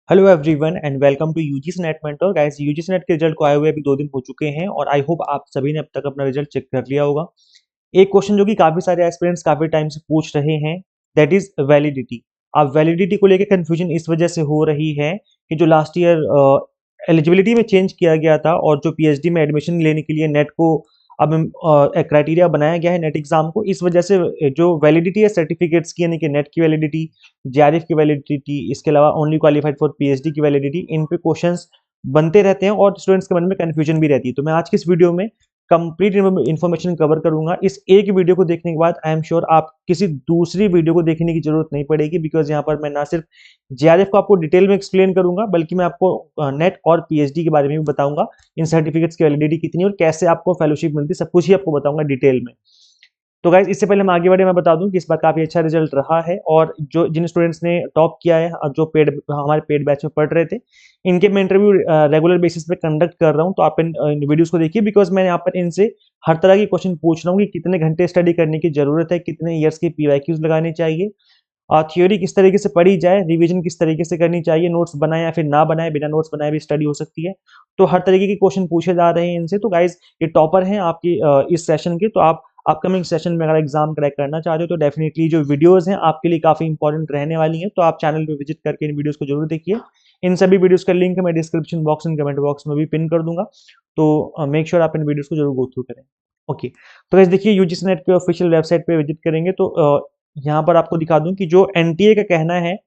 Hello everyone and welcome to UGC NET mentor guys. UGC NET के result को आए हुए अभी 2 दिन हो चुके हैं और आई होप आप सभी ने अब तक अपना रिजल्ट चेक कर लिया होगा। एक क्वेश्चन जो कि काफी सारे एस्पिरेंट्स काफी टाइम से पूछ रहे हैं, दैट इज वैलिडिटी। अब वैलिडिटी को लेकर कंफ्यूजन इस वजह से हो रही है कि जो लास्ट ईयर एलिजिबिलिटी में चेंज किया गया था और जो पीएचडी में एडमिशन लेने के लिए नेट को अब क्राइटेरिया बनाया गया है नेट एग्जाम को, इस वजह से जो वैलिडिटी है सर्टिफिकेट्स की, यानी कि नेट की वैलिडिटी, जेआरएफ की वैलिडिटी, इसके अलावा ओनली क्वालिफाइड फॉर पीएचडी की वैलिडिटी, इन पे क्वेश्चंस बनते रहते हैं और स्टूडेंट्स के मन में कंफ्यूजन भी रहती है। तो मैं आज की इस वीडियो में कंप्लीट इन्फॉर्मेशन कवर करूंगा। इस एक वीडियो को देखने के बाद आई एम श्योर आप किसी दूसरी वीडियो को देखने की जरूरत नहीं पड़ेगी, बिकॉज यहाँ पर मैं ना सिर्फ जेआरएफ को आपको डिटेल में एक्सप्लेन करूंगा बल्कि मैं आपको नेट और पीएचडी के बारे में भी बताऊंगा, इन सर्टिफिकेट्स की वैलिडिटी कितनी और कैसे आपको फेलोशिप मिलती है, सब कुछ ही आपको बताऊंगा डिटेल में। तो गाइज इससे पहले हम आगे बढ़े, मैं बता दूं कि इस बार काफी अच्छा रिजल्ट रहा है और जो जिन स्टूडेंट्स ने टॉप किया है और जो पेड हमारे पेड बैच में पढ़ रहे थे, इनके मैं इंटरव्यू रेगुलर बेसिस पे कंडक्ट कर रहा हूं। तो आप इन वीडियोस को देखिए, बिकॉज मैं यहाँ पर इनसे हर तरह की क्वेश्चन पूछ रहा हूँ कि कितने घंटे स्टडी करने की जरूरत है, कितने ईयर्स की पीवाईक्यूज लगाने चाहिए, थ्योरी किस तरीके से पढ़ी जाए, रिवीजन किस तरीके से करनी चाहिए, नोट्स बनाए या फिर ना बनाए, बिना नोट्स बनाए भी स्टडी हो सकती है। तो हर तरीके के क्वेश्चन पूछे जा रहे हैं इनसे। तो गाइज ये टॉपर हैं आपकी इस सेशन के, तो आप अपकमिंग सेशन में अगर एग्जाम क्रैक करना चाहते हो तो डेफिनेटली जो वीडियोस हैं आपके लिए काफी इंपॉर्टेंट रहने वाली हैं। तो आप चैनल पे विजिट करके इन वीडियोस को जरूर देखिए। इन सभी वीडियोस का लिंक मैं description box and comment box में भी पिन कर दूंगा, तो मेक श्योर आप इन वीडियोस को जरूर गो थ्रू करें। ओके, तो गाइस देखिए यूजीसी नेट के ऑफिशियल वेबसाइट पे विजिट करेंगे तो यहाँ पर आपको दिखा दूं कि जो एनटीए का कहना है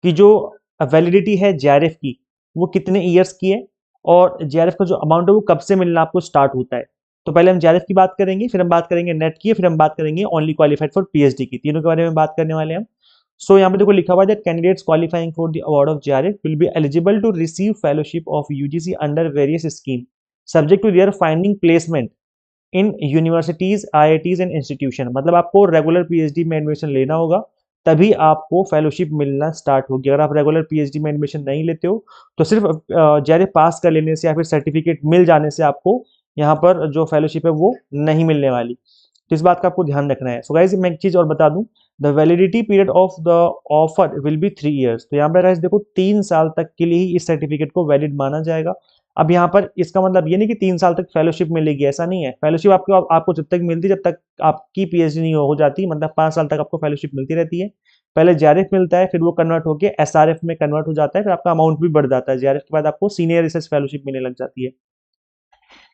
कि जो वैलिडिटी है जेआरएफ की वो कितने ईयर्स की है और जेआरएफ का जो अमाउंट है वो कब से मिलना आपको स्टार्ट होता है। तो पहले हम जेआरएफ की बात करेंगे, फिर हम बात करेंगे नेट की, फिर हम बात करेंगे ओनली क्वालिफाइड फॉर पीएचडी की, तीनों के बारे में बात करने वाले हैं हम। सो यहाँ पे देखो लिखा हुआ है that candidates qualifying for the award of JRF will be eligible to receive fellowship of UGC under various scheme subject to their finding placement in universities, IITs and institution. मतलब आपको रेगुलर पीएचडी में admission लेना होगा तभी आपको fellowship मिलना start होगी। अगर आप रेगुलर पीएचडी में एडमिशन नहीं लेते हो तो सिर्फ जेआरएफ पास कर लेने से या फिर सर्टिफिकेट मिल जाने से आपको यहाँ पर जो फेलोशिप है वो नहीं मिलने वाली। तो इस बात का आपको ध्यान रखना है। सो गाइस मैं एक चीज और बता दूं, the validity period of the offer will be 3 years. तो यहाँ पर गाइस देखो 3 साल तक के लिए ही इस सर्टिफिकेट को वैलिड माना जाएगा। अब यहाँ पर इसका मतलब ये नहीं कि 3 साल तक फेलोशिप मिलेगी, ऐसा नहीं है। फेलोशिप आपको जब तक मिलती, जब तक आपकी पीएचडी नहीं हो जाती, मतलब 5 साल तक आपको फेलोशिप मिलती रहती है। पहले जेआरएफ मिलता है, फिर वो कन्वर्ट होकर एसआरएफ में कन्वर्ट हो जाता है, फिर आपका अमाउंट भी बढ़ जाता है। जेआरएफ के बाद आपको सीनियर रिसर्च फेलोशिप मिलने लग जाती है।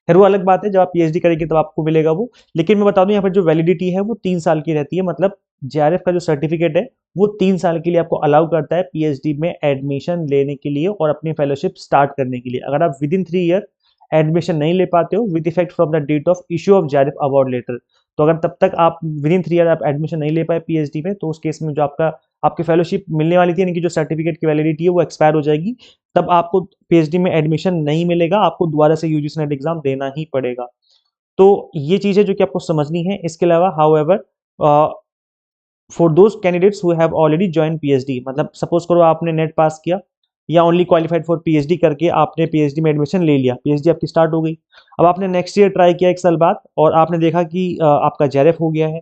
फिर वो अलग बात है, जब आप पीएचडी करेंगे तब आपको मिलेगा वो। लेकिन मैं बता दूं यहाँ पर जो वैलिडिटी है वो 3 साल की रहती है। मतलब जेआरएफ का जो सर्टिफिकेट है वो 3 साल के लिए आपको अलाउ करता है पीएचडी में एडमिशन लेने के लिए और अपनी फेलोशिप स्टार्ट करने के लिए। अगर आप विद इन 3 ईयर एडमिशन नहीं ले पाते हो with effect from the date of issue of JRF award letter, तो अगर तब तक आप विद इन 3 ईयर आप एडमिशन नहीं ले पाए पीएचडी में, तो उस केस में जो आपकी फेलोशिप मिलने वाली थी, यानी कि जो सर्टिफिकेट की वैलिडिटी है वो एक्सपायर हो जाएगी। तब आपको पीएचडी में एडमिशन नहीं मिलेगा, आपको दोबारा से यूजीसी नेट एग्जाम देना ही पड़ेगा। तो ये चीज है जो कि आपको समझनी है। इसके अलावा however for those candidates who have already join PhD, मतलब सपोज करो आपने नेट पास किया या ओनली क्वालिफाइड फॉर पीएचडी करके आपने पीएचडी में एडमिशन ले लिया, पीएचडी आपकी स्टार्ट हो गई। अब आपने नेक्स्ट ईयर ट्राई किया 1 साल बाद और आपने देखा कि आपका जेआरएफ हो गया है,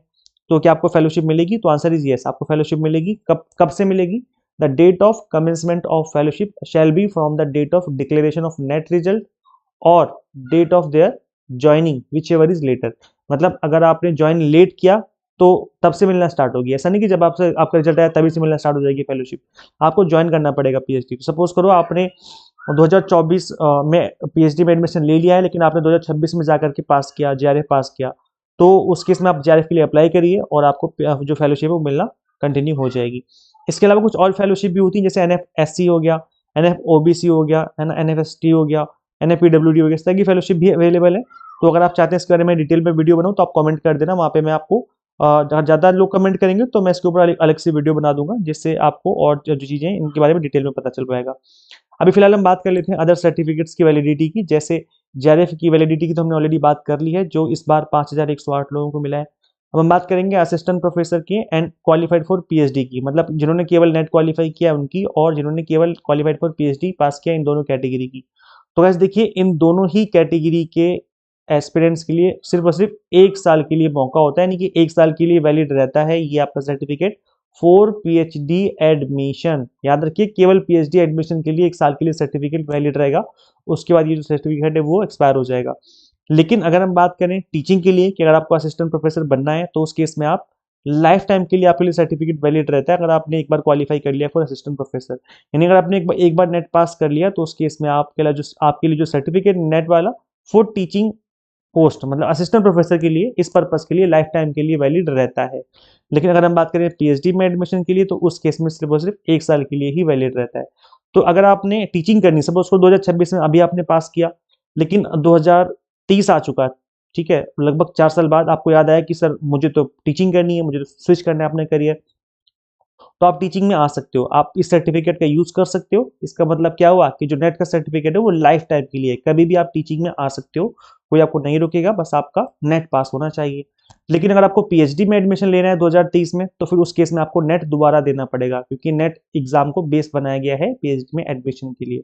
तो क्या आपको फेलोशिप मिलेगी? तो आंसर इज यस, आपको फेलोशिप मिलेगी। कब कब से मिलेगी? The date of commencement of fellowship shall be from the date of declaration of NET result और date of their joining whichever is later. मतलब अगर आपने ज्वाइन लेट किया तो तब से मिलना स्टार्ट होगी, ऐसा नहीं कि जब आपसे आपका रिजल्ट आया तभी से मिलना स्टार्ट हो जाएगी फेलोशिप। आपको ज्वाइन करना पड़ेगा पीएचडी। सपोज करो आपने 2024 में पीएचडी में एडमिशन ले लिया है, लेकिन आपने 2026 में जाकर के पास किया, जेआरएफ पास किया, तो उस केस में आप जेआरएफ के लिए अप्लाई करिए और आपको जो फेलोशिप है वो मिलना कंटिन्यू हो जाएगी। इसके अलावा कुछ और फेलोशिप भी होती है, जैसे एनएफएससी हो गया, एनएफओबीसी हो गया, है ना, एनएफएसटी हो गया, एनएफपीडब्ल्यूडी हो गया, इस तरह की फेलोशिप भी अवेलेबल है। तो अगर आप चाहते हैं इसके बारे में डिटेल में वीडियो बनाऊं तो आप कमेंट कर देना, वहाँ पे मैं आपको ज़्यादा लोग कमेंट करेंगे तो मैं इसके ऊपर अलग से वीडियो बना दूंगा, जिससे आपको और जो चीज़ें इनके बारे में डिटेल में पता चल पाएगा। अभी फिलहाल हम बात कर लेते हैं अदर सर्टिफिकेट्स की वैलिडिटी की। जैसे जेआरएफ की वैलिडिटी की तो हमने ऑलरेडी बात कर ली है, जो इस बार 5108 लोगों को मिला है। अब हम बात करेंगे असिस्टेंट प्रोफेसर की एंड क्वालिफाइड फॉर पीएचडी की, मतलब जिन्होंने केवल नेट क्वालिफाई किया उनकी और जिन्होंने केवल क्वालिफाइड फॉर पीएचडी पास किया, इन दोनों कैटेगरी की। तो गैस देखिए इन दोनों ही कैटेगरी के एस्पिरेंट्स के लिए सिर्फ और सिर्फ 1 साल के लिए मौका होता है, यानी कि 1 साल के लिए वैलिड रहता है ये आपका सर्टिफिकेट। फॉर पीएचडी एडमिशन, याद रखिए केवल पीएचडी एडमिशन के लिए 1 साल के लिए सर्टिफिकेट वैलिड रहेगा, उसके बाद ये जो सर्टिफिकेट है वो एक्सपायर हो जाएगा। लेकिन अगर हम बात करें टीचिंग के लिए कि अगर आपको असिस्टेंट प्रोफेसर बनना है तो उस केस में आप लाइफ टाइम के लिए आपके लिए सर्टिफिकेट वैलिड रहता है, अगर आपने एक बार क्वालिफाई कर लिया फॉर असिस्टेंट प्रोफेसर। यानी अगर आपने एक बार नेट पास कर लिया तो उस केस में आपके लिए जो सर्टिफिकेट नेट वाला फॉर टीचिंग पोस्ट मतलब असिस्टेंट प्रोफेसर के लिए इस पर्पस के लिए लाइफ टाइम के लिए वैलिड रहता है। लेकिन अगर हम बात करें पीएचडी में एडमिशन के लिए तो उस केस में सिर्फ 1 साल के लिए ही वैलिड रहता है। तो अगर आपने टीचिंग करनी, सपोज को 2026 में अभी आपने पास किया, लेकिन 2030 आ चुका, ठीक है, लगभग 4 साल बाद आपको याद आया कि सर मुझे तो टीचिंग करनी है, मुझे तो स्विच करना है अपने करियर, तो आप टीचिंग में आ सकते हो, आप इस सर्टिफिकेट का यूज कर सकते हो। इसका मतलब क्या हुआ कि जो नेट का सर्टिफिकेट है वो लाइफ टाइम के लिए है, कभी भी आप टीचिंग में आ सकते हो, कोई आपको नहीं रोकेगा, बस आपका नेट पास होना चाहिए। लेकिन अगर आपको पीएचडी में एडमिशन लेना है 2030 में तो फिर उस केस में आपको नेट दोबारा देना पड़ेगा, क्योंकि नेट एग्जाम को बेस बनाया गया है पीएचडी में एडमिशन के लिए,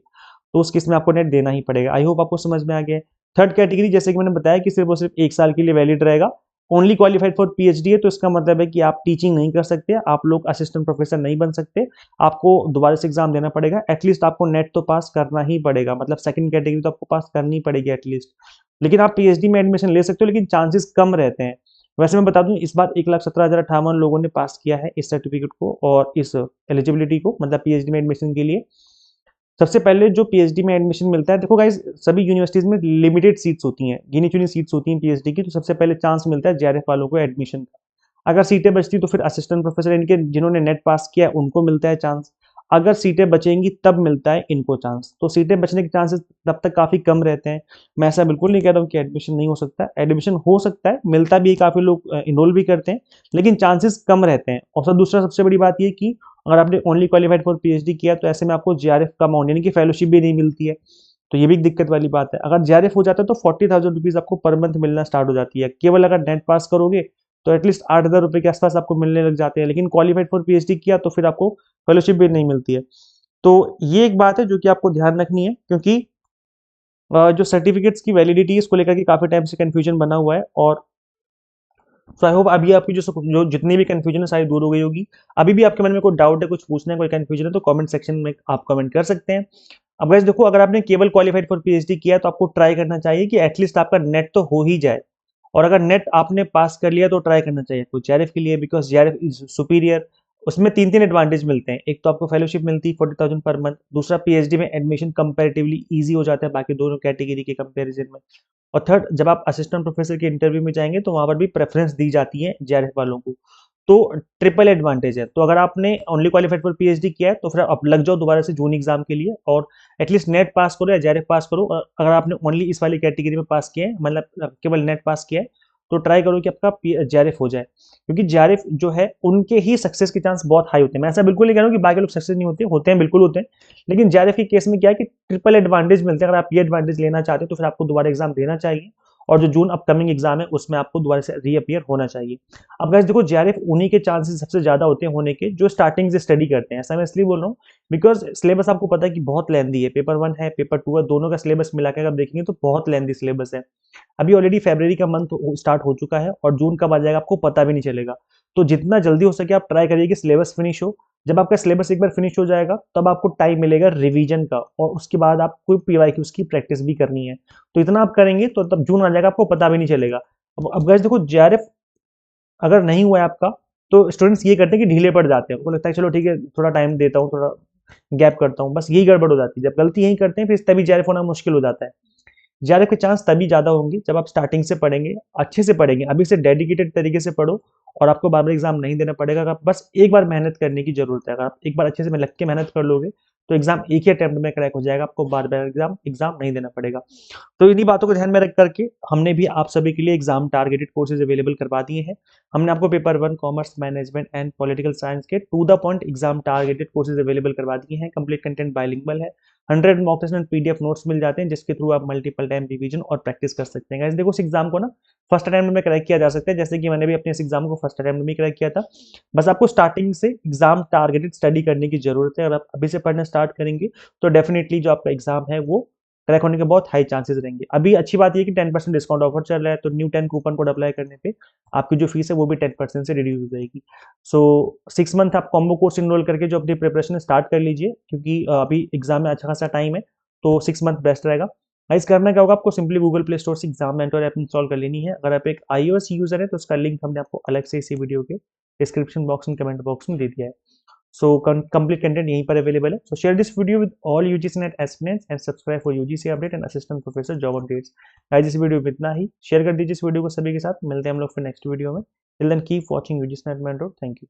तो उस केस में आपको नेट देना ही पड़ेगा। आई होप आपको समझ में आ गया है। थर्ड कैटेगरी जैसे कि मैंने बताया कि सिर्फ और सिर्फ 1 साल के लिए वैलिड रहेगा, ओनली क्वालिफाइड फॉर पीएचडी है, तो इसका मतलब है कि आप टीचिंग नहीं कर सकते, आप लोग असिस्टेंट प्रोफेसर नहीं बन सकते, आपको दोबारा से एग्जाम देना पड़ेगा, एटलीस्ट आपको नेट तो पास करना ही पड़ेगा, मतलब सेकंड कैटेगरी तो आपको पास करनी पड़ेगी एटलीस्ट। लेकिन आप पीएचडी में एडमिशन ले सकते हो, लेकिन चांसेस कम रहते हैं। वैसे मैं बता दूं इस बार 1,17,058 लोगों ने पास किया है इस सर्टिफिकेट को और इस एलिजिबिलिटी को, मतलब पीएचडी में एडमिशन के लिए। सबसे पहले जो पीएचडी में एडमिशन मिलता है, देखो गाइस सभी यूनिवर्सिटीज में लिमिटेड सीट्स होती हैं, गिनी चुनी सीट्स होती हैं पीएचडी की, तो सबसे पहले चांस मिलता है जेआरएफ वालों को एडमिशन का। अगर सीटें बचती तो फिर असिस्टेंट प्रोफेसर इनके जिन्होंने नेट पास किया है उनको मिलता है चांस। अगर सीटें बचेंगी तब मिलता है इनको चांस, तो सीटें बचने के चांसेस तब तक काफी कम रहते हैं। मैं ऐसा बिल्कुल नहीं कह रहा हूँ कि एडमिशन नहीं हो सकता, एडमिशन हो सकता है, मिलता भी है, काफी लोग इनरोल भी करते हैं, लेकिन चांसेस कम रहते हैं। और दूसरा सबसे बड़ी बात ये कि अगर आपने ओनली क्वालिफाइड फॉर पीएचडी किया तो ऐसे में आपको जेआरएफ का अमाउंट यानी कि फेलोशिप भी नहीं मिलती है, तो ये भी एक दिक्कत वाली बात है। अगर जेआरएफ हो जाता है तो 40,000 रुपीज आपको पर मंथ मिलना स्टार्ट हो जाती है, केवल अगर नेट पास करोगे तो एटलीस्ट 8,000 रुपये के आसपास आपको मिलने लग जाते हैं। लेकिन क्वालिफाइड फॉर पीएचडी किया तो फिर आपको फेलोशिप भी नहीं मिलती है। तो ये एक बात है जो कि आपको ध्यान रखनी है, क्योंकि जो सर्टिफिकेट्स की वैलिडिटी है इसको लेकर के काफी टाइम से कंफ्यूजन बना हुआ है। और सो आई होप अभी आपकी जो जितनी भी कंफ्यूजन है सारी दूर हो गई होगी। अभी भी आपके मन में कोई डाउट है, कुछ पूछना है, कोई कंफ्यूजन है तो कमेंट सेक्शन में आप कमेंट कर सकते हैं। अब गाइस देखो, अगर आपने केवल क्वालिफाइड फॉर पीएचडी किया है तो आपको ट्राई करना चाहिए कि एटलीस्ट आपका नेट तो हो ही जाए, और अगर नेट आपने पास कर लिया तो ट्राई करना चाहिए तो जेआरएफ के लिए, बिकॉज जेआरएफ इज सुपीरियर। उसमें तीन तीन एडवांटेज मिलते हैं, एक तो आपको फेलोशिप मिलती है 40,000 पर मंथ, दूसरा पीएचडी में एडमिशन कंपैरेटिवली इजी हो जाता है बाकी दोनों कैटेगरी के कंपैरिजन में, और थर्ड जब आप असिस्टेंट प्रोफेसर के इंटरव्यू में जाएंगे तो वहां पर भी प्रेफरेंस दी जाती है जेआरएफ वालों को, तो ट्रिपल एडवांटेज है। तो अगर आपने ओनली क्वालिफाइड फॉर पीएचडी किया है तो फिर आप लग जाओ दोबारा से जून एग्जाम के लिए, और एटलीस्ट नेट पास करो या जेआरएफ पास करो। और अगर आपने ओनली इस वाली कैटेगरी में पास किया है, मतलब केवल नेट पास किया है, तो ट्राई करो कि आपका जेआरएफ हो जाए, क्योंकि जेआरएफ जो है उनके ही सक्सेस के चांस बहुत हाई होते हैं। मैं ऐसा बिल्कुल नहीं कह रहा हूँ कि बाकी लोग सक्सेस नहीं होते, होते हैं, बिल्कुल होते हैं, लेकिन जेआरएफ के केस में क्या है कि ट्रिपल एडवांटेज मिलते हैं। अगर आप ये एडवांटेज लेना चाहते हो तो फिर आपको दोबारा एग्जाम देना चाहिए, और जो जून अपकमिंग एग्जाम है उसमें आपको दोबारा से रीअपियर होना चाहिए। अब गाइस देखो, जेआरएफ उन्हीं के चांसेस सबसे ज्यादा होते हैं होने के जो स्टार्टिंग से स्टडी करते हैं। ऐसा मैं इसलिए बोल रहा हूँ बिकॉज सिलेबस आपको पता है कि बहुत लेंदी है, पेपर 1 है, पेपर 2 है, दोनों का सिलेबस मिलाकर आप देखेंगे तो बहुत लेंदी सिलेबस है। अभी ऑलरेडी फरवरी का मंथ स्टार्ट हो चुका है और जून कब आ जाएगा आपको पता भी नहीं चलेगा। तो जितना जल्दी हो सके आप ट्राई करिए कि सिलेबस फिनिश हो। जब आपका सिलेबस एक बार फिनिश हो जाएगा तब आपको टाइम मिलेगा रिवीजन का, और उसके बाद आपको पीवाईक्यूज की प्रैक्टिस भी करनी है। तो इतना आप करेंगे तो तब जून आ जाएगा, आपको पता भी नहीं चलेगा। अब गाइस देखो, जेआरएफ अगर नहीं हुआ है आपका तो स्टूडेंट्स ये करते हैं कि ढीले पड़ जाते हैं, उनको लगता है चलो ठीक है थोड़ा टाइम देता हूँ, थोड़ा गैप करता हूँ, बस यही गड़बड़ हो जाती है। जब गलती यही करते हैं फिर तभी जेआरएफ होना मुश्किल हो जाता है। जेआरएफ के चांस तभी ज्यादा होंगे जब आप स्टार्टिंग से पढ़ेंगे, अच्छे से पढ़ेंगे, अभी से डेडिकेटेड तरीके से पढ़ो, और आपको बार बार एग्जाम नहीं देना पड़ेगा। अगर आप बस एक बार मेहनत करने की जरूरत है, अगर आप एक बार अच्छे से लग के मेहनत कर लोगे तो एग्जाम एक ही अटेम्प्ट में क्रैक हो जाएगा, आपको बार बार एग्जाम नहीं देना पड़ेगा। तो इन्हीं बातों को ध्यान में रख करके हमने भी आप सभी के लिए एग्जाम टारगेटेड कोर्सेज अवेलेबल करवा दिए हैं। हमने आपको paper 1 commerce management and political science के to the point exam targeted courses available करवा दिए हैं। कंप्लीट कंटेंट बाइलिंगुअल है, 100 mock test and PDF notes मिल जाते हैं जिसके थ्रू आप मल्टीपल टाइम रिवीजन और प्रैक्टिस कर सकते हैं। देखो, इस एग्जाम को ना फर्स्ट अटेम्प्ट में क्रैक किया जा सकता है, जैसे कि मैंने भी अपने इस एग्जाम को फर्स्ट अटेम्प्ट में क्रैक किया था। बस आपको स्टार्टिंग से एग्जाम टारगेटेड स्टडी करने की जरूरत है। अगर आप अभी से पढ़ना स्टार्ट करेंगे तो डेफिनेटली जो आपका एग्जाम है वो क्रैक होने के बहुत हाई चांसेस रहेंगे। अभी अच्छी बात ये है कि 10% डिस्काउंट ऑफर चल रहा है, तो न्यू 10 कूपन कोड अप्लाई करने पे आपकी जो फीस है वो भी 10% से रिड्यूस हो जाएगी। सो 6 मंथ आप कॉम्बो कोर्स इनरोल करके जो अपनी प्रिपरेशन स्टार्ट कर लीजिए, क्योंकि अभी एग्जाम में अच्छा खासा टाइम है, तो 6 मंथ बेस्ट रहेगा। गाइस करना क्या होगा, आपको सिंपली गूगल प्ले स्टोर से एग्जाम मेंटर ऐप इंस्टॉल कर लेनी है। अगर आप एक iOS यूजर है तो उसका लिंक हमने आपको अलग से इसी वीडियो के डिस्क्रिप्शन बॉक्स में, कमेंट बॉक्स में दे दिया है। So complete content यहीं पर अवेलेबल है। So share this video with all UGC NET aspirants and subscribe for UGC update and assistant professor job updates। Guys इस वीडियो में इतना ही, शेयर कर दीजिए इस वीडियो को सभी के साथ। मिलते हैं हम लोग फिर नेक्स्ट वीडियो में। Till then keep watching UGC NET mentor. Thank you.